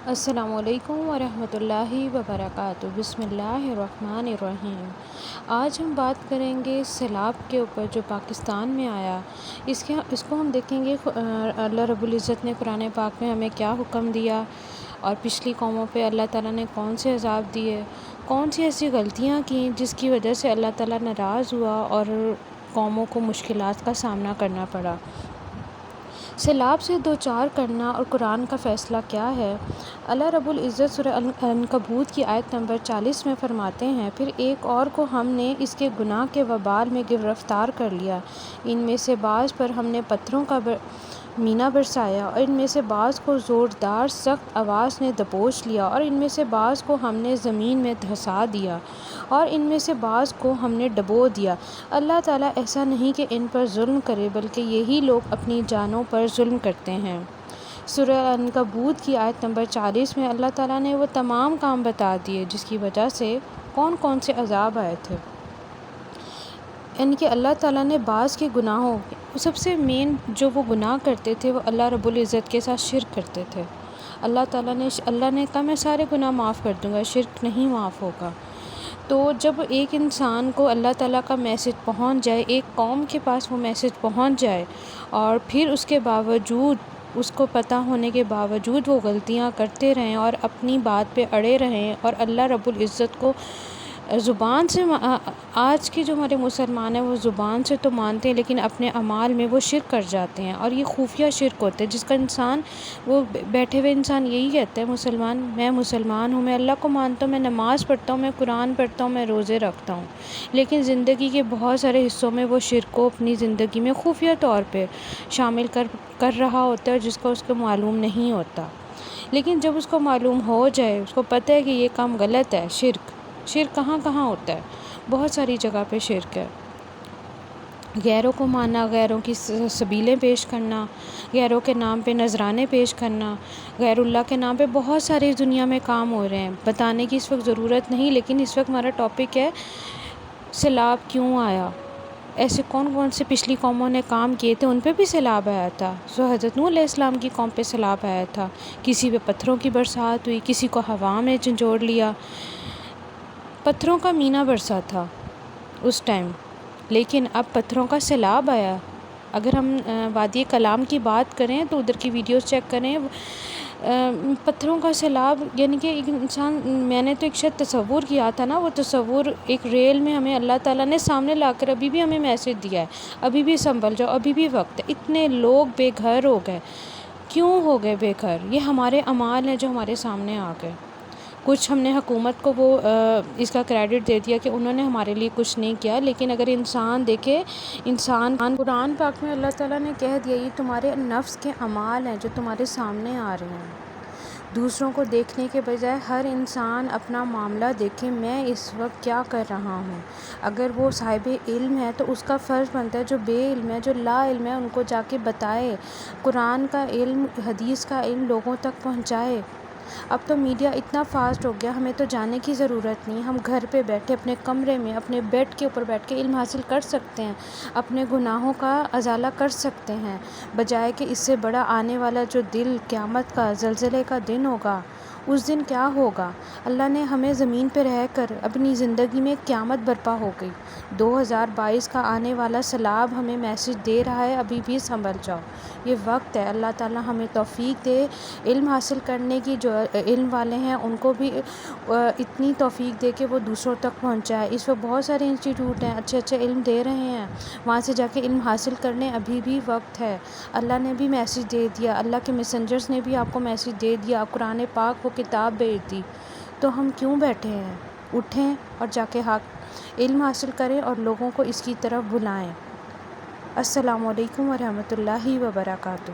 السلام علیکم ورحمۃ اللہ وبرکاتہ۔ بسم اللہ الرحمن الرحیم۔ آج ہم بات کریں گے سیلاب کے اوپر جو پاکستان میں آیا۔ اس کو ہم دیکھیں گے اللہ رب العزت نے قرآن پاک میں ہمیں کیا حکم دیا، اور پچھلی قوموں پہ اللہ تعالیٰ نے کون سے عذاب دیے، کون سی ایسی غلطیاں کیں جس کی وجہ سے اللہ تعالیٰ ناراض ہوا اور قوموں کو مشکلات کا سامنا کرنا پڑا۔ سیلاب سے دوچار کرنا اور قرآن کا فیصلہ کیا ہے۔ اللہ رب العزت سورہ العنکبوت کی آیت نمبر 40 میں فرماتے ہیں، پھر ایک اور کو ہم نے اس کے گناہ کے وبال میں گرفتار کر لیا، ان میں سے بعض پر ہم نے پتھروں کا مینہ برسایا، اور ان میں سے بعض کو زوردار سخت آواز نے دبوچ لیا، اور ان میں سے بعض کو ہم نے زمین میں دھسا دیا، اور ان میں سے بعض کو ہم نے ڈبو دیا۔ اللہ تعالیٰ ایسا نہیں کہ ان پر ظلم کرے، بلکہ یہی لوگ اپنی جانوں پر ظلم کرتے ہیں۔ سورہ عنکبوت کی آیت نمبر 40 میں اللہ تعالیٰ نے وہ تمام کام بتا دیے جس کی وجہ سے کون کون سے عذاب آئے تھے۔ یعنی کہ اللہ تعالیٰ نے بعض کے گناہوں، سب سے مین جو وہ گناہ کرتے تھے وہ اللہ رب العزت کے ساتھ شرک کرتے تھے۔ اللہ نے کہا میں سارے گناہ معاف کر دوں گا، شرک نہیں معاف ہوگا۔ تو جب ایک انسان کو اللہ تعالیٰ کا میسج پہنچ جائے، ایک قوم کے پاس وہ میسج پہنچ جائے، اور پھر اس کے باوجود، اس کو پتہ ہونے کے باوجود وہ غلطیاں کرتے رہیں اور اپنی بات پہ اڑے رہیں، اور اللہ رب العزت کو زبان سے، آج کے جو ہمارے مسلمان ہیں وہ زبان سے تو مانتے ہیں لیکن اپنے اعمال میں وہ شرک کر جاتے ہیں، اور یہ خفیہ شرک ہوتے ہیں جس کا انسان، وہ بیٹھے ہوئے انسان یہی کہتے ہیں میں مسلمان ہوں، میں اللہ کو مانتا ہوں، میں نماز پڑھتا ہوں، میں قرآن پڑھتا ہوں، میں روزے رکھتا ہوں، لیکن زندگی کے بہت سارے حصوں میں وہ شرک کو اپنی زندگی میں خفیہ طور پہ شامل کر رہا ہوتا ہے، جس کو اس کو معلوم نہیں ہوتا۔ لیکن جب اس کو معلوم ہو جائے، اس کو پتہ ہے کہ یہ کام غلط ہے، شرک کہاں کہاں ہوتا ہے، بہت ساری جگہ پہ شرک ہے۔ غیروں کو ماننا، غیروں کی سبیلیں پیش کرنا، غیروں کے نام پہ نذرانے پیش کرنا، غیر اللہ کے نام پہ بہت سارے دنیا میں کام ہو رہے ہیں، بتانے کی اس وقت ضرورت نہیں، لیکن اس وقت ہمارا ٹاپک ہے سیلاب کیوں آیا۔ ایسے کون کون سے پچھلی قوموں نے کام کیے تھے، ان پہ بھی سیلاب آیا تھا۔ حضرت نوح علیہ السلام کی قوم پہ سیلاب آیا تھا، کسی پہ پتھروں کی برسات ہوئی، کسی کو ہوا میں جھنجھوڑ لیا، پتھروں کا مینہ برسا تھا اس ٹائم، لیکن اب پتھروں کا سیلاب آیا۔ اگر ہم وادی کلام کی بات کریں تو ادھر کی ویڈیوز چیک کریں، پتھروں کا سیلاب، یعنی کہ ایک انسان، میں نے تو ایک شاید تصور کیا تھا نا، وہ تصور ایک ریل میں ہمیں اللہ تعالیٰ نے سامنے لا کر ابھی بھی ہمیں میسج دیا ہے، ابھی بھی سنبھل جاؤ، ابھی بھی وقت ہے۔ اتنے لوگ بے گھر ہو گئے، کیوں ہو گئے بے گھر؟ یہ ہمارے اعمال ہیں جو ہمارے سامنے آ گئے۔ کچھ ہم نے حکومت کو اس کا کریڈٹ دے دیا کہ انہوں نے ہمارے لیے کچھ نہیں کیا، لیکن اگر انسان دیکھے، قرآن پاک میں اللہ تعالیٰ نے کہہ دیا یہ تمہارے نفس کے اعمال ہیں جو تمہارے سامنے آ رہے ہیں۔ دوسروں کو دیکھنے کے بجائے ہر انسان اپنا معاملہ دیکھے، میں اس وقت کیا کر رہا ہوں۔ اگر وہ صاحب علم ہے تو اس کا فرض بنتا ہے جو بے علم ہے، جو لا علم ہے، ان کو جا کے بتائے، قرآن کا علم، حدیث کا علم لوگوں تک پہنچائے۔ اب تو میڈیا اتنا فاسٹ ہو گیا، ہمیں تو جانے کی ضرورت نہیں، ہم گھر پہ بیٹھے اپنے کمرے میں، اپنے بیڈ کے اوپر بیٹھ کے علم حاصل کر سکتے ہیں، اپنے گناہوں کا ازالہ کر سکتے ہیں، بجائے کہ اس سے بڑا آنے والا جو قیامت کا، زلزلے کا دن ہوگا، اس دن کیا ہوگا۔ اللہ نے ہمیں زمین پہ رہ کر اپنی زندگی میں قیامت برپا ہو گئی، 2022 کا آنے والا سیلاب ہمیں میسج دے رہا ہے، ابھی بھی سنبھل جاؤ، یہ وقت ہے۔ اللہ تعالیٰ ہمیں توفیق دے علم حاصل کرنے کی، جو علم والے ہیں ان کو بھی اتنی توفیق دے کہ وہ دوسروں تک پہنچائے۔ اس وقت بہت سارے انسٹیٹیوٹ ہیں، اچھے اچھے علم دے رہے ہیں، وہاں سے جا کے علم حاصل کرنے، ابھی بھی وقت ہے۔ اللہ نے بھی میسج دے دیا، اللہ کے میسنجرز نے بھی آپ کو میسج دے دیا، قرآن پاک وہ کتاب بھیج دی، تو ہم کیوں بیٹھے ہیں؟ اٹھیں اور جا کے علم حاصل کریں اور لوگوں کو اس کی طرف بلائیں۔ السلام علیکم ورحمۃ اللہ وبرکاتہ۔